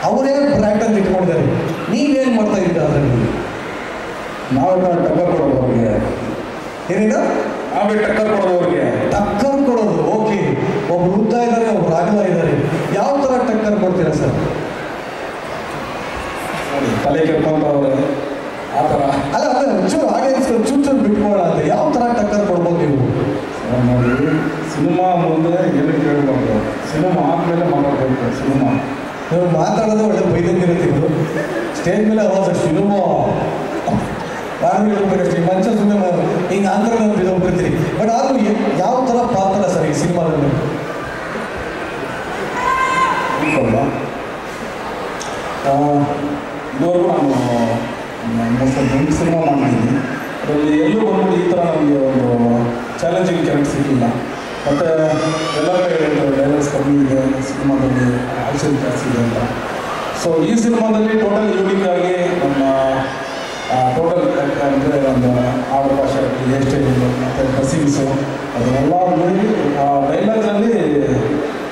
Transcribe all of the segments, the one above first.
ಅವರೇ ಬ್ರ್ಯಾಂಡ್ ಅಂತ ಇಟ್ಕೊಂಡಿದ್ದಾರೆ. ನೀವೇನು ಮಾಡ್ತಾ ಇದ್ದೀರಾ ಅದರಲ್ಲಿ? ನಾವೇ ಟಕ್ಕರ್ ಕೊಡೋದು ಅವ್ರಿಗೆ. ಏನಿಲ್ಲ, ನಾವೇ ಟಕ್ಕರ್ ಕೊಡೋದು ಅವ್ರಿಗೆ. ಟಕ್ಕರ್ ಕೊಡೋದು. ಓಕೆ, ಒಬ್ರು ಉದ್ದ ಇದ್ದಾರೆ, ಒಬ್ರು ಅಗಲ ಇದ್ದಾರೆ. ಯಾವ ಥರ ಟಕ್ಕರ್ ಕೊಡ್ತೀರಾ ಸರ್? ತಲೆ ಕೆರ್ಕೊಂತವ್ರೆ ಆ ಥರ. ಅಲ್ಲ ಅಲ್ಲ, ಚೂರು ಹಾಗೆ ಚೂರು ಬಿಟ್ಕೊಳ್ಳ ಅಂತ. ಯಾವ ಥರ ಟಕ್ಕರ್ ಕೊಡ್ಬೋದು ನೀವು? ನೋಡಿ, ಸಿನಿಮಾ ಮುಂದೆ ಏನು ಕೇಳಬಾರ್ದು, ಸಿನಿಮಾ ಆದಮೇಲೆ ಮಾತಾಡಬೇಕು. ಸಿನಿಮಾ ನೀವು ಮಾತಾಡೋದು ಒಳ್ಳೆ ಬೈದಂಗಿರುತ್ತಿದ್ದು, ಸ್ಟೇಜ್ ಮೇಲೆ ಅವಾಗ ಸಿನಿಮಾ ಅಷ್ಟೇ ಮಂಚ ಸುಮ್ಮನೆ ಹಿಂಗೆ ಆಂಧ್ರ ಬಿದ್ದೋಗ್ಬಿಡ್ತೀರಿ. ಬಟ್ ಆದರೂ ಯಾವ ಥರ ಪಾತ್ರ ಸರ್ ಈ ಸಿನಿಮಾದಲ್ಲಿ? ಇದುವರೆಗೂ ನಾನು ದೊಡ್ಡ ಸಿನಿಮಾ ಮಾಡಿದ್ದೀನಿ. ಅದರಲ್ಲಿ ಎಲ್ಲೂ ಬಂದ್ಬಿಟ್ಟು ಈ ಥರ ನಮಗೆ ಒಂದು ಚಾಲೆಂಜಿಂಗ್ ಕ್ಯಾರೆಕ್ಟರ್ ಸಿಗಲಿಲ್ಲ. ಮತ್ತು ಎಲ್ಲರೂ ಡೈಲಾಗ್ಸ್ ಕಮ್ಮಿ ಇದೆ ಸಿನಿಮಾದಲ್ಲಿ, ಆಕ್ಷನ್ ಜಾಸ್ತಿ ಇದೆ ಅಂತ. ಸೊ ಈ ಸಿನಿಮಾದಲ್ಲಿ ಟೋಟಲ್ ಯೂನಿಕ್ ಆಗಿ ನಮ್ಮ ಟೋಟಲ್ ಅಂದರೆ ಒಂದು ಆಡು ಭಾಷೆ, ಹೇರ್ ಸ್ಟೈಲು ಮತ್ತು ಡ್ರೆಸ್ಸಿಂಗ್ಸು ಅದನ್ನೆಲ್ಲ ನೋಡಿ ಡೈಲಾಗ್ಸಲ್ಲಿ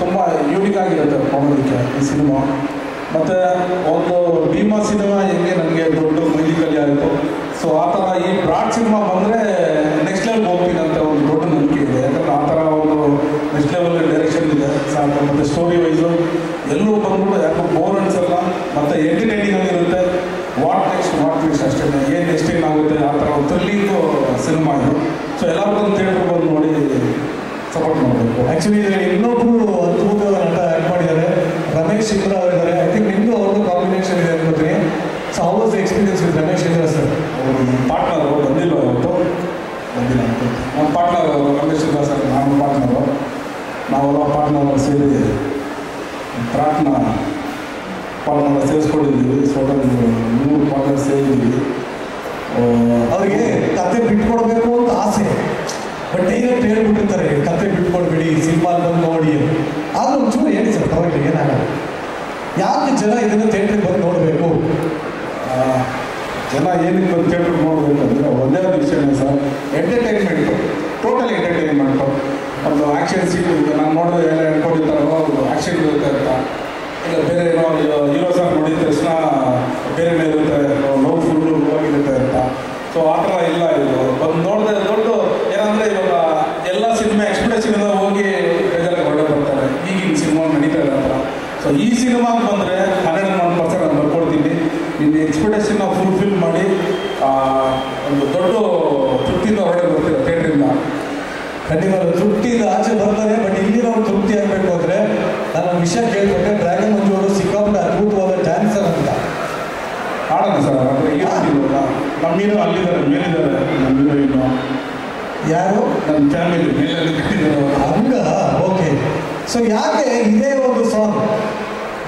ತುಂಬ ಯೂನಿಕ್ ಆಗಿರುತ್ತೆ ನೋಡೋದಕ್ಕೆ ಈ ಸಿನಿಮಾ. ಮತ್ತು ಒಂದು ಭೀಮಾ ಸಿನಿಮಾ ಹೆಂಗೆ ನನಗೆ ದೊಡ್ಡ ಮೈಲಿಕಲ್ಲಿ ಆಯಿತು, ಸೊ ಆ ಥರ ಈ ಬ್ರಾಡ್ ಸಿನಿಮಾ ಬಂದರೆ ನೆಕ್ಸ್ಟ್ ಲೆವೆಲ್ ಹೋಗ್ತೀನಿ ಅಂತ ಒಂದು ದೊಡ್ಡ ನಂಬಿಕೆ ಇದೆ. ಯಾಕಂದರೆ ಆ ಥರ ಒಂದು ನೆಕ್ಸ್ಟ್ ಲೆವೆಲ್ ಡೈರೆಕ್ಷನ್ ಇದೆ ಸಾಕು. ಮತ್ತು ಸ್ಟೋರಿ ವೈಸು ಎಲ್ಲೂ ಬಂದ್ಬಿಟ್ಟು ಯಾಕೋ ಬೋರ್ ಅನ್ಸಲ್ಲ, ಮತ್ತು ಎಂಟರ್ಟೈನಿಂಗ್ ಆಗಿರುತ್ತೆ. ವಾಟ್ ನೆಕ್ಸ್ಟ್ ಅಷ್ಟೇ, ಏನು ನೆಕ್ಸ್ಟ್ ಏನಾಗುತ್ತೆ ಆ ಥರ ಒಂದು ಥ್ರಿಲ್ಲಿಂಗು ಸಿನಿಮಾ ಇದು. ಸೊ ಎಲ್ಲರೂ ಬಂದು ಥಿಯೇಟ್ರಿಗೆ ಬಂದು ನೋಡಿ ಸಪೋರ್ಟ್ ಮಾಡಬೇಕು. ಆ್ಯಕ್ಚುಲಿ ಇನ್ನೊಬ್ಬರು ಅದ್ಭುತವಾದ ನಟ ಆ್ಯಕ್ಟ್ ಮಾಡಿದ್ದಾರೆ, ರಮೇಶ್ ಇಂದ್ರ ಅವರಿದ್ದಾರೆ. ಐ ಥಿಂಕ್ ನಿಮ್ಮದು ಅವ್ರದ್ದು ಕಾಂಬಿನೇಷನ್ ಇದೆ ಅನ್ಕೋತೀನಿ. So how was the experience with Ramesh Indra sir? ಅವರು ಪಾರ್ಟ್ನರು ಬಂದಿಲ್ಲ ಇವತ್ತು, ಬಂದಿಲ್ಲ ಅಂತ ನಮ್ಮ ಪಾರ್ಟ್ನರ್ ರಮೇಶ್ ಇಂದ್ರ ಸರ್, ನಾನು ಪಾರ್ಟ್ನರು. ನಾವೆಲ್ಲ ಪಾರ್ಟ್ನರ್ ಸೇರಿ ಪಾರ್ಟ್ನರ್ ಸೇರಿಸ್ಕೊಂಡಿದ್ದೀವಿ. ಸೊ 3 ಪಾರ್ಟ್ನರ್ ಸೇರಿದ್ದೀವಿ. ಅವರಿಗೆ ಕತೆ ಬಿಟ್ಕೊಡ್ಬೇಕು ಅಂತ ಆಸೆ, ಬಟ್ ಡೈರೆಕ್ಟ್ ಹೇಳ್ಬಿಟ್ಟಿರ್ತಾರೆ ಕತೆ ಬಿಟ್ಕೊಡ್ಬೇಡಿ, ಸಿನಿಮಾ ಬಂದು ನೋಡಿ. ಆದರೂ ಒಂಚೂರು ಹೇಳಿ ಸರ್, ಪರವಾಗಿಲ್ಲ, ಏನಾಗಲ್ಲ. ಯಾಕೆ ಜನ ಇದನ್ನು ಥಿಯೇಟ್ರಿಗೆ ಬಂದು ನೋಡಬೇಕು? ಜನ ಏನಕ್ಕೆ ಬಂದು ಥಿಯೇಟ್ರಿಗೆ ನೋಡಬೇಕಂದ್ರೆ ಒಂದೇ ಒಂದು ವಿಷಯನೇ ಸರ್, ಎಂಟರ್ಟೈನ್ಮೆಂಟು, ಟೋಟಲ್ ಎಂಟರ್ಟೈನ್ಮೆಂಟು. ಒಂದು ಆ್ಯಕ್ಷನ್ ಸೀನ್ ನಾನು ನೋಡಿದ್ರೆ ಎಲ್ಲ ಹೇಳ್ಕೊಂಡಿರ್ತಾರೋ ಅವರು ಆ್ಯಕ್ಷನ್ ಇರುತ್ತೆ ಅಂತ. ಈಗ ಬೇರೆ ಏನೋ ಹೀರೋ ಸರ್ ನೋಡಿದ ತಕ್ಷಣ ಬೇರೆ ಇರುತ್ತೆ, ಲವ್ ಫುಲ್ಲು ಹೋಗಿರುತ್ತೆ ಅಂತ. ಸೊ ಆ ಥರ ಇಲ್ಲ. ಇದು ಬಂದು ನೋಡಿದ್ರೆ ದೊಡ್ಡ ಏನಂದರೆ ಇವಾಗ ಎಲ್ಲ ಸಿನಿಮಾ ಎಕ್ಸ್ಪೆಕ್ಟೇಷನ್ ಹೋಗಿ ಬೇಜಾರಾಗಿ ಹೊರಡೆ ಬರ್ತಾರೆ. ಈಗಿನ ಸಿನಿಮಾ ನಡೀತಾ ಇದೆ ಆ ಥರ. ಸೊ ಈ ಸಿನಿಮಾಗೆ ಬಂದರೆ 101% ನಾನು ಬರ್ಕೊಡ್ತೀನಿ. ನಿನ್ನ ಎಕ್ಸ್ಪೆಕ್ಟೇಷನ್ನ ಫುಲ್ಫಿಲ್ ಮಾಡಿ ಒಂದು ದೊಡ್ಡ ತೃಪ್ತಿಯಿಂದ ಹೊರಡೆ ಬರ್ತೀರ ಥಿಯೇಟ್ರಿಂದ. ಖಂಡಿತ ತೃಪ್ತಿಯಿಂದ ಆಚೆ ಬರ್ತಾರೆ. ಬಟ್ ಇಲ್ಲಿರೋ ತೃಪ್ತಿ ಆಗಬೇಕು ಅಂದರೆ ನಾನು ವಿಷಯ ಕೇಳ್ಕೊಂಡೆ, ಡ್ರ್ಯಾಗನ್ ಮಂಜು ಅವರು ಸಿಕ್ಕಾಪಟ್ಟೆ ಅದ್ಭುತವಾದ ಡ್ಯಾನ್ಸರ್ ಅಂತ. ಆಡೋಣ ಸರ್, ಅಂದರೆ ಇರೋದಿಲ್ಲ ನಮ್ಮ ಹೀರೋ ಅಲ್ಲಿದ್ದಾರೆ, ಮೇಲಿದ್ದಾರೆ ನಮ್ಮ ಹೀರೋಯಿನ್ನು. ಯಾರು? ನನ್ನ ಫ್ಯಾಮಿಲಿ ಮೇಲೆ ಕಟ್ಟಿದ್ದಾರೆ. ಹಂಗ ಓಕೆ. ಸೊ ಯಾಕೆ ಇದೇ ಒಂದು ಸಾಂಗ್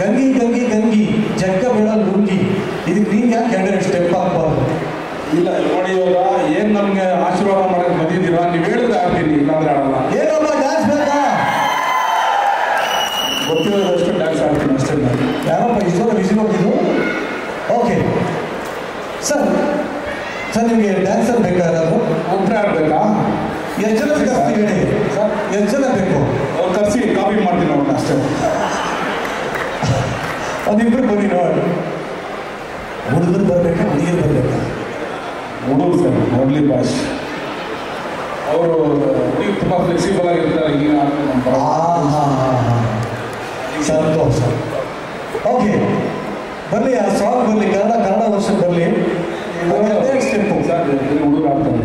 ಗಂಗಿ ಗಂಗಿ ಗಂಗಿ ಜಗ್ಗ ಬೇಡ ಲುಂಗಿ, ಇದಕ್ಕೆ ನೀವು ಯಾಕೆ 2 ಸ್ಟೆಪ್ ಹಾಕ್ಬಾರ್ದು? ಇಲ್ಲ ನೋಡಿ, ಇವಾಗ ಏನು ನಮಗೆ ಆಶೀರ್ವಾದ ಮಾಡೋಕ್ಕೆ ಬಂದಿದ್ದೀರಾ, ನೀವು ಹೇಳಿದ್ರೆ ಆಡ್ತೀನಿ, ಇಲ್ಲಾಂದ್ರೆ ಆಡಲ್ಲ. ಏನಪ್ಪ ಡ್ಯಾನ್ಸ್ ಬೇಕಾ? ಗೊತ್ತಿರೋದಷ್ಟು ಡ್ಯಾನ್ಸ್ ಆಡ್ತೀನಿ ಅಷ್ಟೇ. ಯಾರಪ್ಪ ಇಷ್ಟೊಂದು ಬಿಸಿ ಹೋಗಿದ್ದು? ಓಕೆ ಸರ್, ನಿಮಗೆ ಡ್ಯಾನ್ಸರ್ ಬೇಕಾದ್ರು ಒಬ್ಬರೇ ಆಡಬೇಕಾ? ಎಷ್ಟು ಜನ ಕರ್ಸ್ತೀವಿ ಹೇಳಿ ಸರ್? ಎಷ್ಟು ಜನ ಬೇಕು? ಅವ್ರು ಕರೆಸಿ ಕಾಪಿ ಮಾಡ್ತೀನಿ ಅವ್ರನ್ನ ಅಷ್ಟೇ. ಒಂದಿಬ್ಬರು ಬನ್ನಿ ನೋಡಿ. ಹುಡುಗರು ಬರಬೇಕಾ, ಹುಡುಗಿರು ಬರಬೇಕಾ? ಹುಡುಗ ಸರ್, ಮೊದಲಿ ಭಾಷ್ ಅವರು ಹುಡುಗಿ ತುಂಬ ಫ್ಲೆಕ್ಸಿಬಲ್ ಆಗಿರ್ತಾರೆ. ಈಗ ಸಂತೋಷ. ಓಕೆ ಬರಲಿ, ಆ ಸಾಂಗ್ ಬರಲಿ, ಕನ್ನಡ ವರ್ಷನ್ ಬರಲಿ. ಸ್ಟೆಪ್ಪು ಸರ್ ಹುಡುಗ ಆಡ್ತಾರೆ,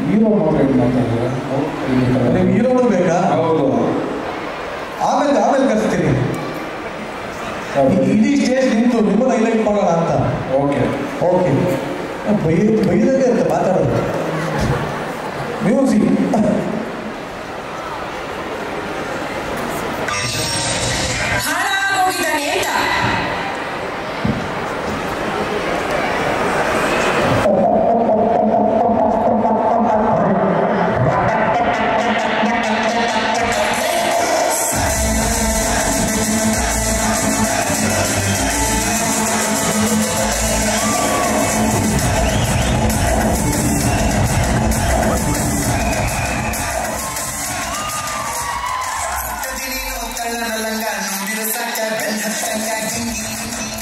ಹೀರೋ ಮಾತ್ರ ಏನು ಮಾಡ್ತಾರೆ. ನೀವು ಹೀರೋನು ಬೇಕಾ? ಹೌದು. ಆಮೇಲೆ ಕರ್ಸ್ತೀನಿ. ಇಡೀ ಸ್ಟೇಜ್ ನಿಂತು ನಿಮ್ಮನ್ನ ಹೈಲೈಟ್ ಮಾಡೋಣ ಅಂತ. ಓಕೆ ಬೈದಾಗೆ ಅಂತ ಮಾತಾಡೋದು. ಮ್ಯೂಸಿಕ್ Tanga, no,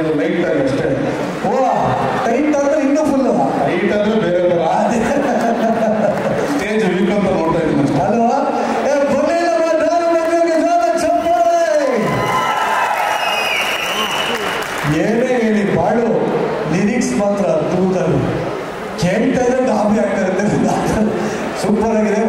ಇದು ಲೈಟ್ ಆಗಿ ಅಷ್ಟೇ. ಓ ಟೈಟ್ ಅಂದ್ರೆ ಇನ್ನೂ ಫುಲ್ಲು ಲೈಟ್ ಅಂದ್ರೆ ಬೇರೆ ಬೇರೆ ಸ್ಟೇಜ್ ವೀಕ್ ಅಂತ ನೋಡ್ತಾ ಇದ್ದೀನಿ ಅಷ್ಟೇ. ಅಲ್ವಾ? ಏನೇ ಹೇಳಿ ಬಾಳು ಲಿರಿಕ್ಸ್ ಮಾತ್ರ ಅದ್ಭುತ, ಕೇಳ್ತಾ ಇದ್ರೆ ಗಾಬರಿ ಆಗ್ತಾ ಇರುತ್ತೆ. ಸೂಪರ್ ಆಗಿದೆ.